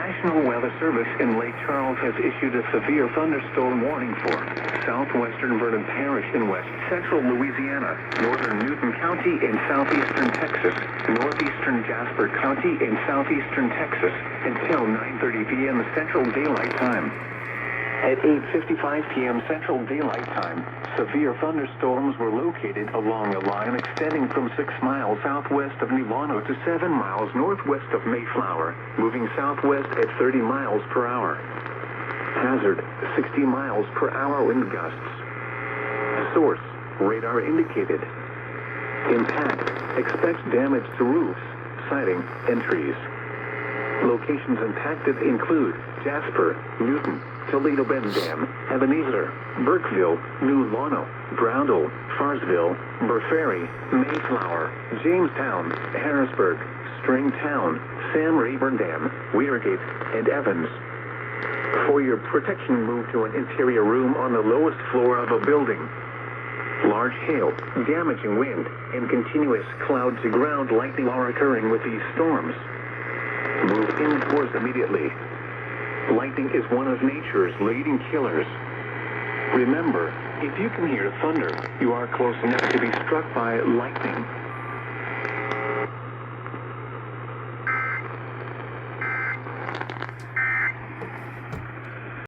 National Weather Service in Lake Charles has issued a severe thunderstorm warning for southwestern Vernon Parish in west central Louisiana, northern Newton County in southeastern Texas, northeastern Jasper County in southeastern Texas until 9:30 p.m. Central Daylight Time. At 8:55 p.m. Central Daylight Time, severe thunderstorms were located along a line extending from 6 miles southwest of Milano to 7 miles northwest of Mayflower, moving southwest at 30 miles per hour. Hazard, 60 miles per hour wind gusts. Source, radar indicated. Impact, expects damage to roofs, siding, and trees. Locations impacted include Jasper, Newton, Toledo Bend Dam, Ebenezer, Burkeville, New Lano, Brownell, Farsville, Burferi, Mayflower, Jamestown, Harrisburg, Stringtown, Sam Rayburn Dam, Weirgate, and Evans. For your protection, move to an interior room on the lowest floor of a building. Large hail, damaging wind, and continuous cloud-to-ground lightning are occurring with these storms. Move indoors immediately. Lightning is one of nature's leading killers. Remember, if you can hear thunder, you are close enough to be struck by lightning.